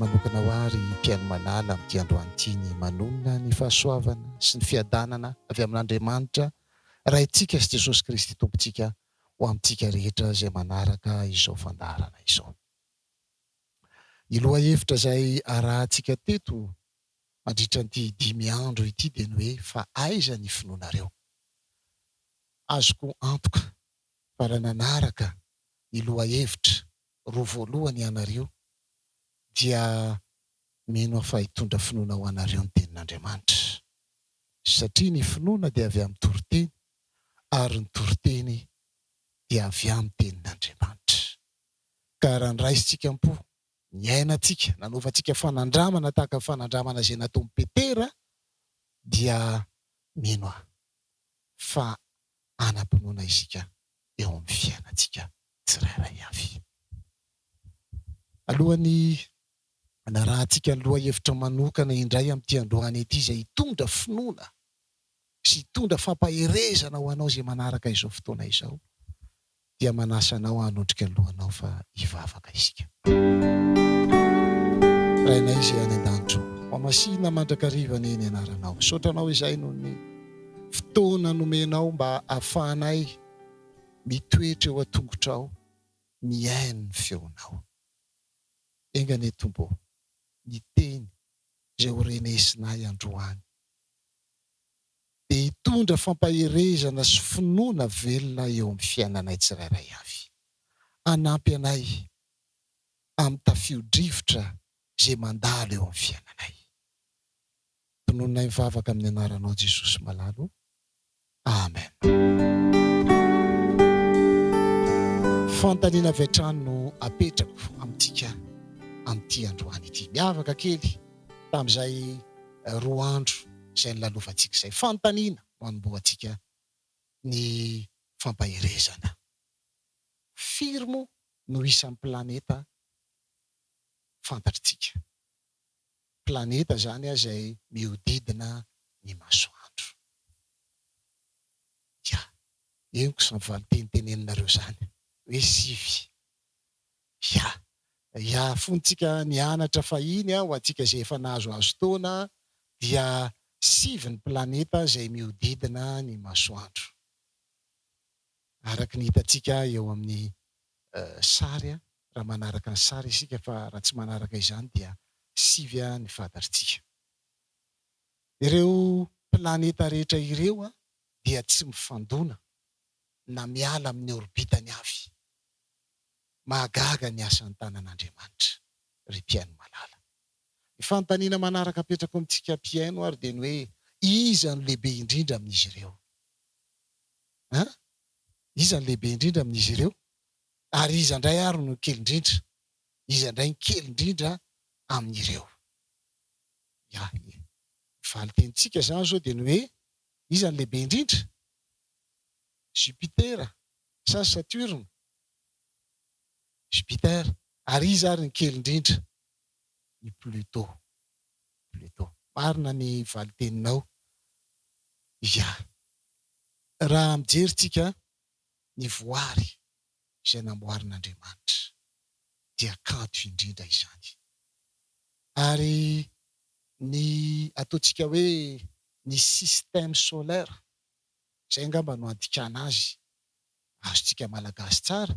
manokana ho ary mpiaino manala amin'ity androany ny manonona ny fahasoavana sy ny fiadanana avy amin'Andriamanitra raha itsika sy Jesosy Kristy tompontsika ho amintsika rehetra izay manaraka izao fandaharana izao. Ny loha hevitra izay arahantsika teto mandritra an'ity 5 andro ity dia ny hoe fa aiza ny finoanareo. Azoko antoka fa raha nanaraka ny loha hevitra roa voalohany ianareo dia mino fa hitondra finoana ho anareo ny tenin'Andriamanitra. Satria ny finoana dia avy amin'ny toriteny ary ny toriteny dia avy amin'ny tenin'Andriamanitra. Ka raha niraisitsika am-po, ny ainantsika, nanaovantsika fanandramana tahaka fanandramana izay nataon'i Petera dia mino fa anam-pinoana isika eo amin'ny fiainantsika tsirairay avy. Alohan'ny narahantsika ny loha hevitra manokana indray amin'ity androany ity izay hitondra finoana sy hitondra fampaherezana ho anao izay manaraka izao fotoana izao, dia manasa anao hanondrika ny lohanao fa hivavaka isika. Rainay izay any an-danitro, mamasina mandrakariva ny anaranao. Saotranao izay noho ny fotoana nomenao mba ahafahanay mitoetra eo an-tongotrao, miaino ny feonao. Engane Tompo, ny teny izay ho renesinay androany dia hitondra fampaherezana sy finoana velona eo amin'ny fiainanay tsirairay avy. Anampy anay amin'ny tafio-drivotra izay mandalo eo amin'ny fiainanay. Tonononay mivavaka amin'ny anaranao Jesosy malalo. Amen. Fantaniana avy hatrany no apetrako amintsika amin'ity androany ity. Miavaka kely tamin'izay 2 andro izay nilalovantsika izay. Fantaniana manomboantsika ny fampaherezana. Firy moa no isan'ny planeta fantatritsika? Planeta zany izay mihodidina ny masoandro. Ya, eniko sy valitenitenenareo zany hoe 7. Ya, fontsika nianatra fahiny ho antsika izay efa nahazo taona dia 7 ny planeta izay mihodidina ny masoandro. Araka ny hitantsika eo amin'ny sary, raha manaraka ny sary isika, fa raha tsy manaraka izany dia 7 ny fantatritsika. Ireo planeta rehetra ireo dia tsy mifandona na miala amin'ny orbitany avy. Mahagaga ny asan'ny tanan'Andriamanitra, ry mpiaino malala. Ny fantaniana manaraka apetrako amintsika mpiaino ary dia ny hoe iza no lehibe indrindra amin'izy ireo? Iza no lehibe indrindra amin'izy ireo? Ary iza indray ary no kely indrindra? Iza indray ny kely indrindra amin'ireo? Ya, valitentsika zany zao dia ny hoe iza ny lehibe indrindra? Jupitera sa Saturne? Jupiter. Ary iza ary ny kely indrindra? Ny Pluto. Marina ny valiteninao. Ya, raha mijeritsika ny voary izay namboarin'Andriamanitra dia kanto indrindra izany. Ary ny ataontsika hoe ny système solaire, izay angamba no andikana azy, azontsika malagasy tsara,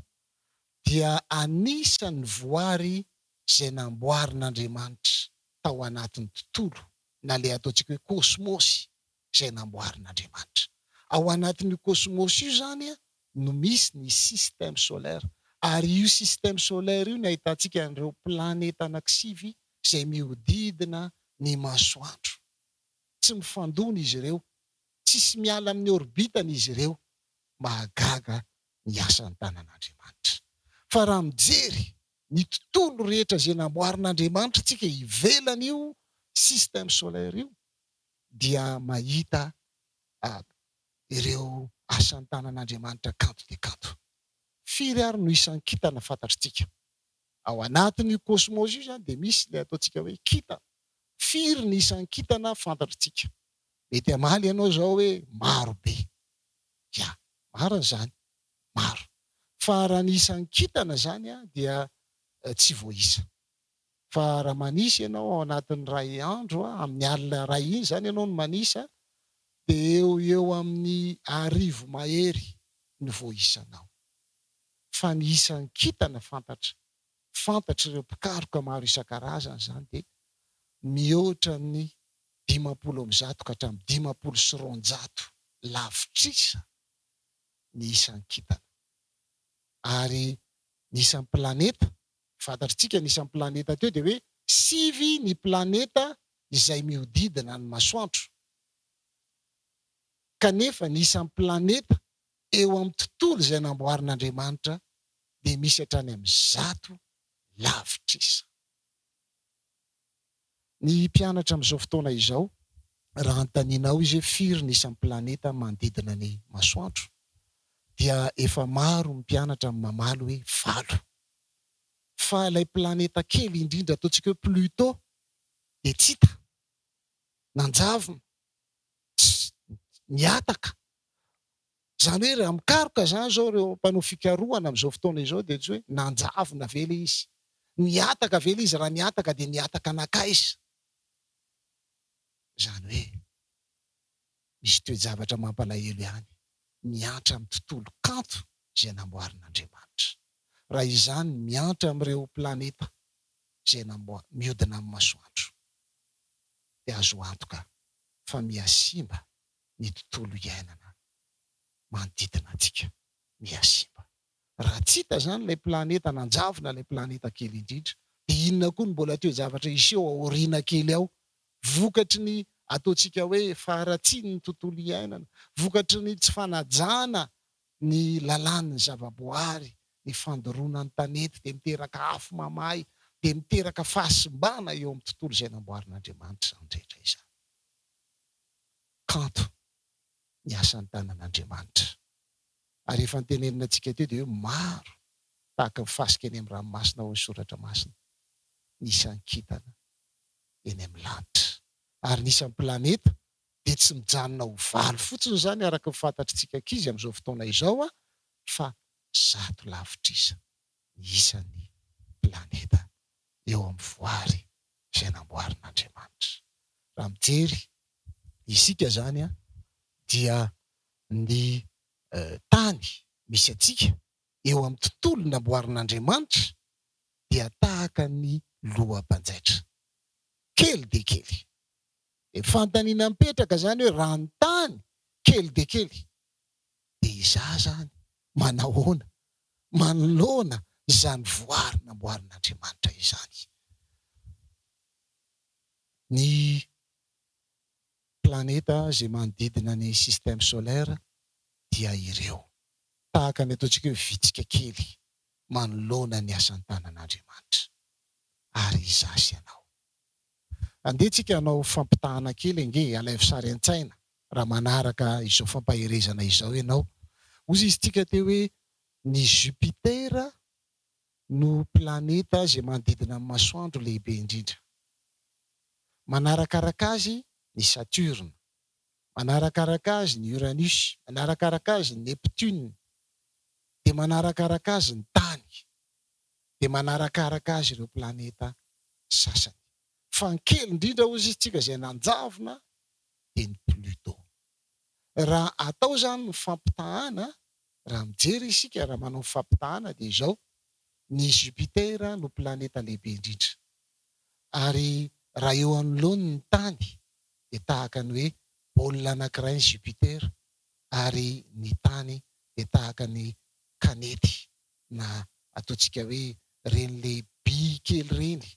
dia anisan'ny voary izay namboarin'Andriamanitra tao anatin'ny tontolo, na ilay ataontsika hoe kosmosy izay namboarin'Andriamanitra. Ao anatin'io kosmosy io zany no misy ny système solaire. Ary io système solaire io ny ahitantsika an'ireo planeta anankisivy izay mihodidina ny masoandro. Tsy mifandona izy ireo, tsisy miala amin'ny orbitany izy ireo. Mahagaga ny asan'ny tanan'Andriamanitra. Fa raha mijery ny tontolo rehetra izay namboarin'Andriamanitra tsika ivelan'io système solaire io, dia mahita ireo asan'ny tanan'Andriamanitra kanto dia kanto. Firy ary no isan'ny kintana fantatritsika? Ao anatin'io kosmosy io zany dia misy ilay ataontsika hoe kintana. Firy ny isan'ny kintana fantatritsika? Mety hamaly ianao zao hoe maro be. Ya, marina izany, maro. Fa raha ny isan'ny kintana zany dia tsy voaisa. Fa raha manisy ianao ao anatin'ny ray andro amin'ny alina ray iny zany ianao no manisa, dia eo amin'ny 1000 mahery no voaisanao. Fa ny isan'ny kintana fantatra ireo mpikaroka maro isan-karazany zany dia mihoatra ny 50 ka hatramin'ny 500 lavitrisa ny isan'ny kintana. Ary ny isan'ny planeta, fantatritsika ny isan'ny planeta teo dia hoe 5 ny planeta izay mihodidina ny masoandro. Kanefa ny isan'ny planeta eo amin'ny tontolo izay namboarin'Andriamanitra dia misy hatrany amin'ny 100 lavitrisa. Ny mpianatra amin'izao fotoana izao, raha antaninao izy hoe firy ny isan'ny planeta manodidina ny masoandro, dia efa maro ny mpianatra mamaly hoe 8. Fa ilay planeta kely indrindra ataontsika hoe Pluto dia tsy hita, nanjavona, niataka. Zany hoe raha mikaroka zany zao ireo mpanao fikarohana amin'izao fotoana izao dia tsy hoe nanjavona ve ilay izy, niataka ve ilay izy, raha niataka dia niataka anakaiza. Zany hoe misy toe-javatra mampalahelo ihany, miantra amin'ny tontolo kanto izay namboarin'Andriamanitra. Raha izany miantra amin'ireo planeta izay mihodina amin'ny masoandro, dia azo antoka fa mihasimba ny tontolo iainana manodidina antsika, mihasimba. Raha tsy hita zany ilay planeta nanjavona, ilay planeta kely indrindra, dia inona koa ny mbola toe-javatra iseho aoriana kely ao, vokatry ny ataontsika hoe faharatsiany ny tontolo iainana, vokatry ny tsy fanajana ny lalàn'ny zavaboary, ny fandoroana ny tanety, dia miteraka afo mamay, dia miteraka fahasimbana eo amin'ny tontolo izay namboarin'Andriamanitra izany rehetra izany. Kanto ny asan'ny tanan'Andriamanitra. Ary efa nitenenina antsika teo dia hoe maro tahaka ny fasika eny amin'ny ranomasina ao ny soratra masina, ny isan'ny kintana eny amin'ny lanitra. Ary ny isan'ny planeta dia tsy mijanona ho valo fotsiny zany araka ny fantatritsika ankizy amin'izao fotoana izao, fa 100 lavitrisa ny isan'ny planeta eo amin'ny voary izay namboarin'Andriamanitra. Raha mijery isika zany dia ny tany misy atsika eo amin'ny tontolo namboarin'Andriamanitra dia tahaka ny loham-panjaitra, kely dia kely. Fantaniana mipetraka zany hoe raha ny tany kely dia kely, dia izaho zany manahoana, manoloana izany voary namboarin'Andriamanitra izany. Ny planeta izay manodidina ny système solaire dia ireo tahaka ny ataontsika hoe vitsika kely manoloana ny asan'ny tanan'Andriamanitra. Ary izaho sy ianao andehantsika hanao fampitahana kely ange, alaivo sary an-tsaina raha manaraka izao fampaherezana izao ianao. Ozy izy tika teo hoe ny Jupitera no planeta izay manodidina amin'ny masoandro lehibe indrindra. Manarakaraka azy ny Saturne, manarakaraka azy ny Uranus, manarakaraka azy ny Neptune, dia manarakaraka azy ny tany, dia manarakaraka azy ireo planeta sasany. Fa ny kely indrindra ozy izy tsika izay nanjavona dia ny Pluto. Raha atao zany ny fampitahana, raha mijery isika, raha manao fampitahana dia izao: ny Jupitera no planeta lehibe indrindra. Ary raha eo anoloany ny tany dia tahaka ny hoe baolina anankiray ny Jupitera, ary ny tany dia tahaka ny kanety na ataontsika hoe reny lehibe kely reny,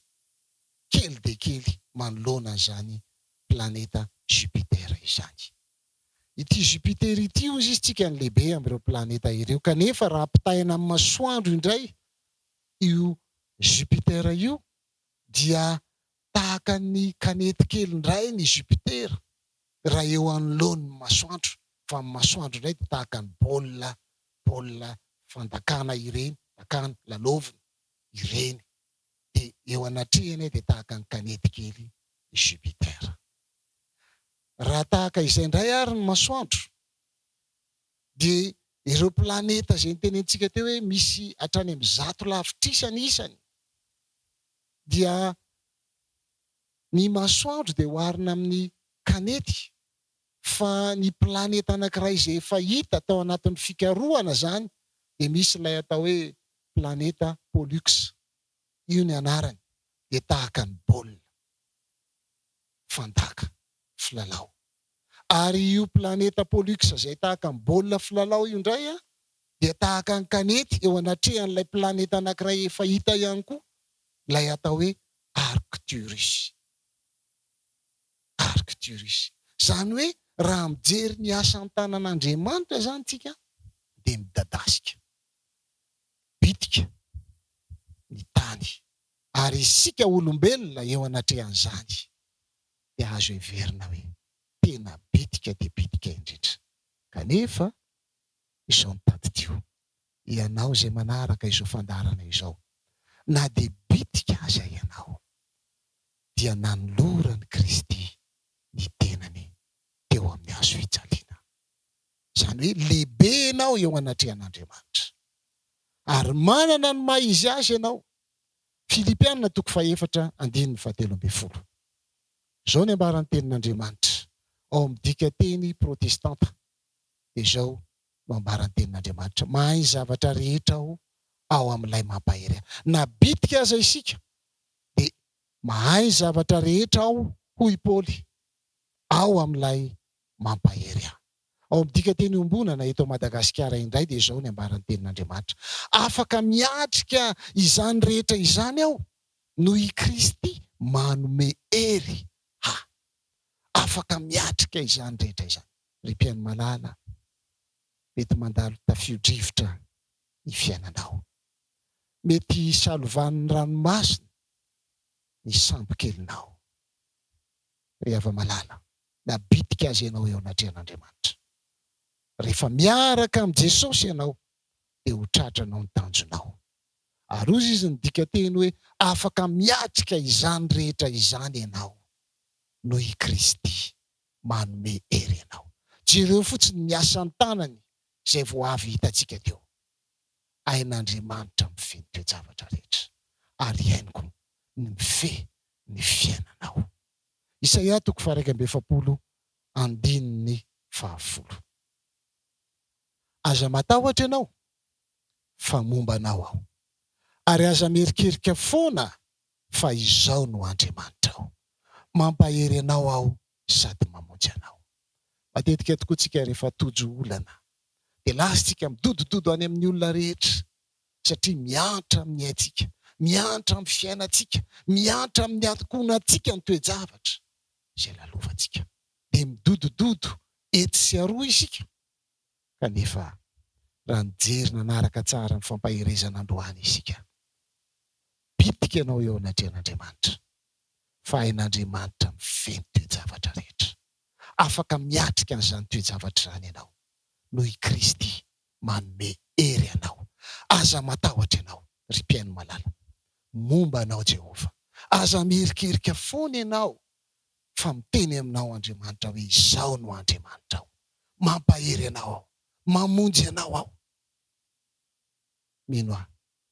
kely dia kely manoloana izany planeta Jupitera izany. Ity Jupitera ity ozy izy tsika ny lehibe amin'ireo planeta ireo, kanefa raha ampitahina amin'ny masoandro indray io Jupitera io dia tahaka ny kanety kely indray ny Jupitera raha eo anoloan'ny masoandro. Fa amin'ny masoandro indray dia tahaka ny baolina fandakana ireny, dakana lalaovina ireny, dia eo anatrehany dia tahaka ny kanety kely Jupitera. Raha tahaka izay indray ary ny masoandro dia ireo planeta izay nitenentsika teo hoe misy hatrany amin'ny 100 lavitrisa ny isany, dia Ny masoandro dia oharina amin'ny kanety, fa ny planeta anankiray izay efa hita tao anatin'ny fikarohana zany dia misy ilay atao hoe planeta Pollux. Io ny anarany, dia tahaka ny baolina fandaka filalao. Ary io planeta Pollux izay tahaka ny baolina filalao io indray dia tahaka ny kanety eo anatrehan'ilay planeta anankiray efa hita ihany koa, ilay atao hoe Arcturus. Arcturus. Zany hoe raha mijery ny asan'ny tanan'Andriamanitra zany tsika dia midadasika, bitika ny tany. Ary isika olombelona eo anatrehan'izany dia azo heverina hoe tena bitika dia bitika indrindra. Kanefa izao ny tadidiro, ianao izay manaraka izao fandarana izao, na dia bitika aza ianao, dia nanolorany Kristy ny tenany teo amin'ny hazo fijaliana. Izany hoe lehibe ianao eo anatrehan'Andriamanitra, ary manana ny maha izy azy ianao. Filipianina 4:17. Izao ny ambaran'ny tenin'Andriamanitra ao amin'ny dika teny protestanta. Dia izao no ambaran'ny tenin'Andriamanitra: mahay zavatra rehetra aho ao amin'ilay mampahery ahy. Na bitika aza isika dia mahay zavatra rehetra aho, hoy Paoly, ao amin'ilay mampahery ahy. Ao amin'ny dika teny ombonana eto Madagasikara indray dia izao ny ambaran'ny tenin'Andriamanitra: afaka miatrika izany rehetra izany aho noho i Kristy manome hery ahy. Afaka miatrika izany rehetra izany. Ry malala, mety mandalo tafio-drivotra ny fiainanao, mety salovan'ny ranomasina ny sambo-kelinao. Ry malala, na bitika azy ianao eo anatrehan'Andriamanitra. Rehefa miaraka amin'ny Jesosy ianao dia ho tratranao ny tanjonao. Ary ozy izy ny dika teny hoe afaka miatrika izany rehetra izany ianao noho i Kristy manome hery ianao. Jereo fotsiny ny asan'ny tanany izay vao avy hitantsika teo. Ain'Andriamanitra mifehy toe-javatra rehetra, ary haingo ny mifehy ny fiainanao. Isaia 1:20. Aza matahotra ianao, fa momba anao aho. Ary aza merikerika foana, fa izao no Andriamanitra aho. Mampahery anao aho sady mamonjy anao. Matetika tokoa tsika rehefa tojo olana dia lasitsika midodododo any amin'ny olona rehetra, satria miantra amin'ny aintsika, miantra amin'ny fiainantsika, miantra amin'ny ankonantsika ny toe-javatra izay lalovantsika. Dia midodododo etsy sy aroa isika. Kanefa raha nijery nanaraka tsara ny fampaherezana androany isika, bitika ianao eo anatrehan'Andriamanitra, fa hain'Andriamanitra mifehy ny toe-javatra rehetra. Afaka miatrika an'izany toe-javatra izany ianao noho i Kristy manome hery anao. Aza matahotra ianao, ry mpiaino malala, momba anao Jehova. Aza miherikerika foana ianao, fa miteny aminao Andriamanitra hoe izao no Andriamanitra aho, mampahery anao aho, mamonjy anao aho. Mino aho,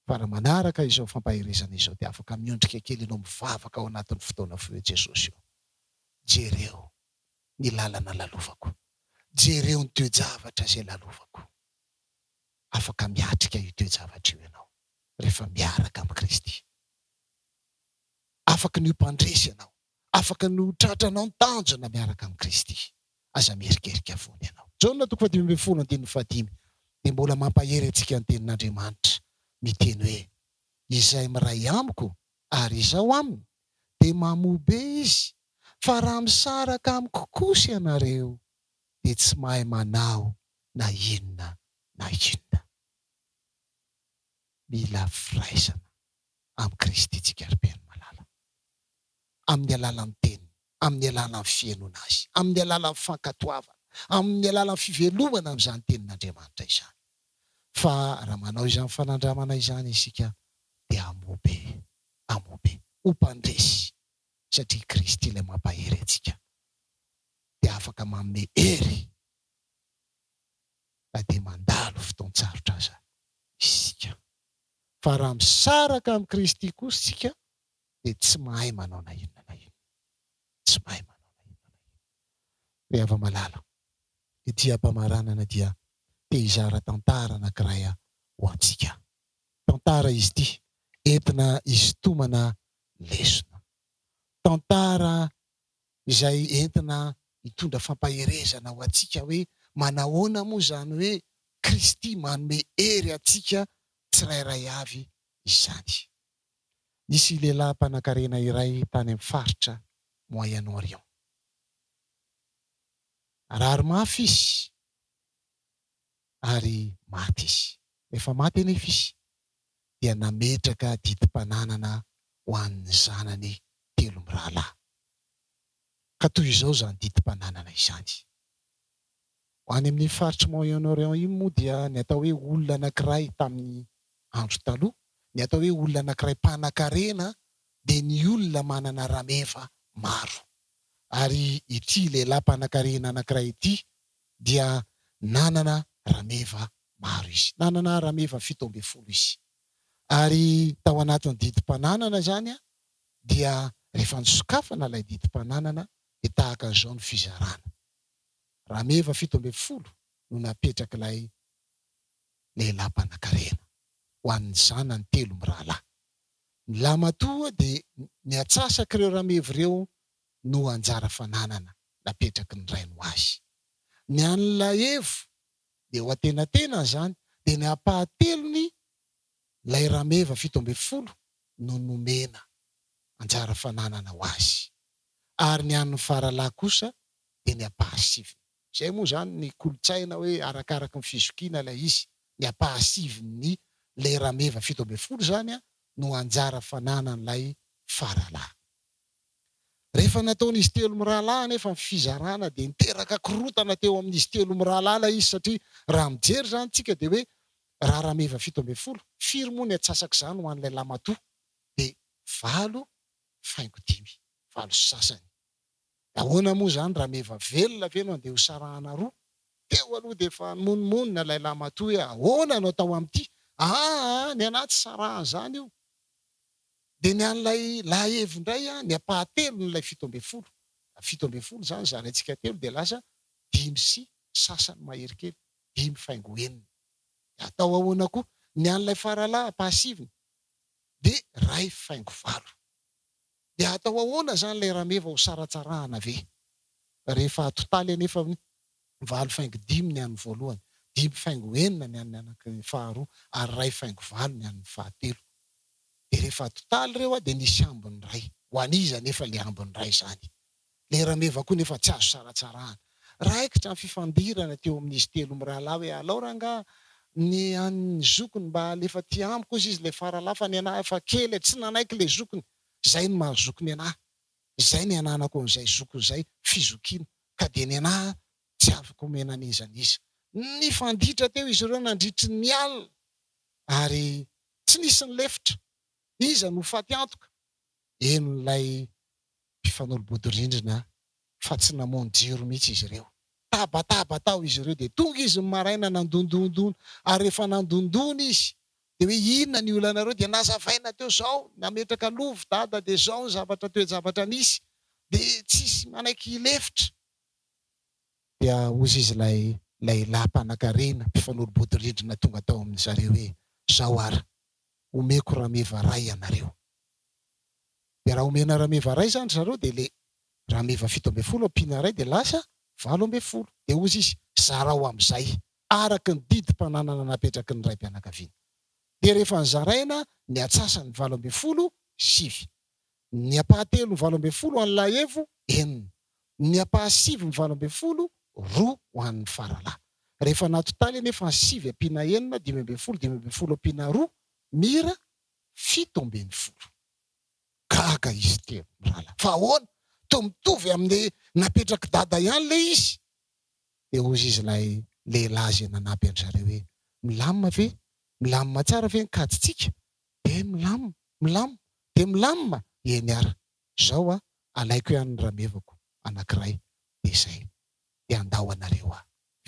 fa raha manaraka izao fampaherezana izao dia afaka miondrika kely ianao mivavaka ao anatin'ny fotoana foy Jesosy io. Jereo ny lalana lalovako, jereo ny toe-javatra izay lalovako. Afaka miatrika io toe-javatra io ianao rehefa miaraka amin'ny Kristy. Afaka ny mpandresy ianao, afaka ny tratranao ny tanjona miaraka amin'ny Kristy. Aza miherikerika foana ianao. Jaona 5:15 dia mbola mampahery antsika ny tenin'Andriamanitra, miteny hoe: izay miray amiko ary izao aminy dia mamobe izy, fa raha misaraka amiko kosa ianareo dia tsy mahay manao na inona na inona. Mila firaisana amin'ny Kristy tsika ry-mpiaino malala, amin'ny alalan'ny teny, amin'ny alalan'ny fiainona azy, amin'ny alalan'ny fankatoavana, amin'ny alalan'ny fivelomana amin'izany tenin'Andriamanitra izany. Fa raha manao izany fanandramana izany isika dia amobe, amobe, ho mpandresy, satria Kristy ilay mampahery antsika dia afaka manome hery na dia mandalo fotoan-tsarotra aza isika. Fa raha misaraka amin'ny Kristy kosa isika dia tsy mahay manao na inona na inona. tsy mahay manao. Rehefa malala ity ampamaranana dia te hizara tantara anankiray ho antsika. Tantara izy ity entina hisintomana lesona. Tantara izay entina hitondra fampaherezana ho antsika hoe manahoana moa izany hoe Kristy manome hery antsika tsirairay avy izany. Nisy lehilahy mpanankarena iray tany amin'ny faritra Moyen-Orient. Rary mafy izy ary maty izy. Rehefa maty anefa izy dia nametraka didim-pananana ho an'ny zanany telo mirahalahy. Ka toy izao izany didim-pananana izany. Ho any amin'ny faritra Moyen-Orient io moa dia ny atao hoe olona anankiray tamin'ny andro taloha, ny atao hoe olona anankiray mpanankarena dia ny olona manana rameva maro. Ary ity lehilahy mpanankarena anankiray ity dia nanana rameva maro izy. Nanana rameva 17 izy. Ary tao anatin'ny didim-pananana izany dia rehefa nisokafana ilay didim-pananana dia tahaka an'izao ny fizarana. Rameva 17 no napetraka ilay lehilahy mpanankarena ho an'ny zanany telo mirahalahy. Ny lamatoa dia ny atsasaka ireo rameva ireo no anjara fananana napetraky ny rainy ho azy. Ny an'ilay evo dia ho antenatena izany dia ny ampahatelony ilay rameva 17 no nomena anjara fananana ho azy. Ary ny an'ny faralahy kosa dia ny ampahasivy. Izay moa izany ny kolotsaina hoe arakaraka ny fizokiana ilay izy. Ny ampahasivy ilay rameva 17 izany no anjara fananan'ilay faralahy. Rehefa nataon'izy telo mirahalahy nefa ny fizarana dia niteraka korotana teo amin'izy telo mirahalahy ilay izy satria raha mijery izany tsika dia hoe raha rameva 17 firy moa ny atsasaka izany ho an'ilay lamatoa dia 7/5. 7 sasany. Ahoana moa izany rameva velona ve no andeha ho sarahana roa? Teo aloha dia efa monmonina ilay lamatoa hoe ahoana no atao amin'ity? Ny anaty sarahana izany io. Dia ny an'ilay lahevo indray ny ampahatelo n'ilay 17. 17 izany zaraintsika telo dia lasa 5 sy sasany mahery kely. 5/9. Atao ahoana koa ny an'ilay faralahy ampahasiviny dia 2/9. Dia atao ahoana izany ilay rameva ho saratsarahana ve? Rehefa totaly anefa 4/5 ny an'ny voalohany, 5/9 ny an'ny anankiray faharoa ary 2/9 ny an'ny fahatelo. Dia rehefa totaly ireo dia nisy ambiny iray. Ho an'iza nefa ilay ambiny iray izany? Ilay rameva koa nefa tsy azo saratsarahana. Raikitra ny fifandirana teo amin'izy telo mirahalahy hoe alao rangahy ny an'ny zokony mba alefa ty amiko izy ilay faralahy fa ny anahy efa kely tsy nanaiky ilay zokony. Izay ny mahazokony anahy. Izay ny ananako an'izay zokony izay fizokiana. Ka dia ny anahy tsy afaka omena an'iza an'iza. Nifanditra teo izy ireo nandritry ny alina ary tsy nisy ny lefitra. Iza no faty antoka? Eno ilay mpifanolo-bodirindrina fa tsy namono jiro mihitsy izy ireo. Tabataba tao izy ireo dia tonga izy ny maraina nandondondony ary rehefa nandondony izy dia hoe inona ny olanareo dia nazavaina teo izao nametraka lovo dada dia izao ny zavatra toe-javatra nisy dia tsisy manaiky lefitra. Dia hozy izy ilay lahy-mpanankarena mpifanolo-bodirindrina tonga tao amin'izareo hoe zao ara omeko rameva ray ianareo. Dia raha omena rameva ray izany zareo dia ilay rameva 17 ampiana ray dia lasa 18. Dia hozy izy zarao amin'izay araka ny didim-pananana napetraky ny raim-pianakaviana. Dia rehefa nizaraina ny atsasany 18, 7. Ny ampahatelo 18 ho an'ny lahevo 9. Ny ampahasivy 18 roa ho an'ny faralahy. Rehefa natotaly nefa 7 ampiana 9 12 ampiana roa mira 17. Gaga izy telo mirahalahy. Fa ahoana? Toa mitovy amin'ny napetraky dada ihany ilay izy. Dia hozy izy ilay lehilahy izay nanampy an'zareo hoe milamina ve? Milamina tsara ve ny kadintsika? Milamina. Dia milamina. Eny ara. Izao alaiko ihany ny ramevako anankiray dia izay. Dia andao anareo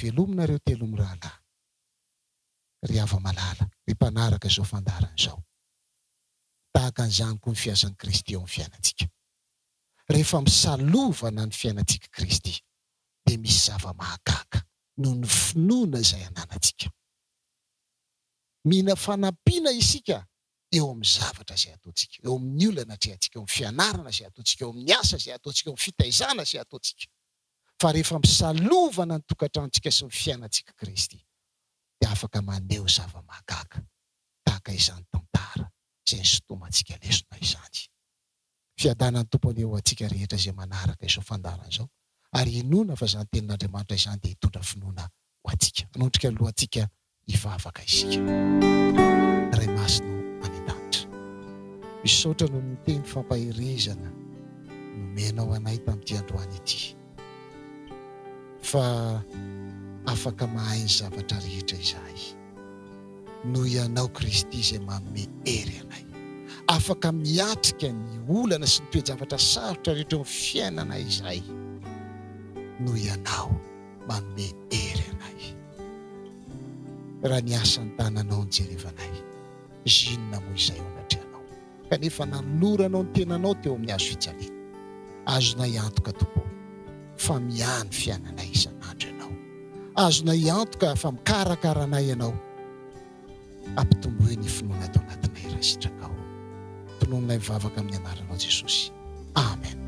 velominareo telo mirahalahy. Ry hava-malala, ry mpanaraka izao fandarana izao. Tahaka an'izany koa ny fiasan'i Kristy eo amin'ny fiainantsika. rehefa misalovana ny fiainantsika Kristy dia misy zava-mahagaga noho ny finoana izay ananantsika. Mihina fanampiana isika eo amin'ny zavatra izay ataontsika, eo amin'ny olana izay ataontsika, eo amin'ny fianarana izay ataontsika, eo amin'ny asa izay ataontsika, eo amin'ny fitaizana izay ataontsika. Fa rehefa misalovana ny tokantranontsika sy ny fiainantsika Kristy dia afaka maneho zava-mahagaga tahaka izany tantara izay nisintomantsika lesona izany. Fiadanany Tompony eo antsika rehetra izay manaraka izao fandarana izao, ary inona fa izany tenin'Andriamanitra izany dia hitondra finoana ho antsika. Hanondrika ny lohantsika hivavaka isika. Ray Masina any an-danitra, misaotra noho ny teny fampahirizana nomenao anay tamin'ity androany ity, fa afaka mahay ny zavatra rehetra izahay noho ianao Kristy izay manome hery anay. Afaka miatrika ny olana sy ny toe-javatra sarotra rehetra eo amin'ny fiainana izahay noho ianao manome hery anay. Raha ny asan'ny tananao ny jerevanay, zinona moa izay ao anatrehanao, kanefa nanoloranao ny tenanao teo amin'ny hazo fijaliana. Azonay antoka tompony fa miany fiainanay isan'andro ianao. Azonay antoka fa mikarakaranay ianao, ampitombohy ny finoana atao anatinay raha sitraka ao. Tonononay mivavaka amin'ny anaranao Jesosy. Amen.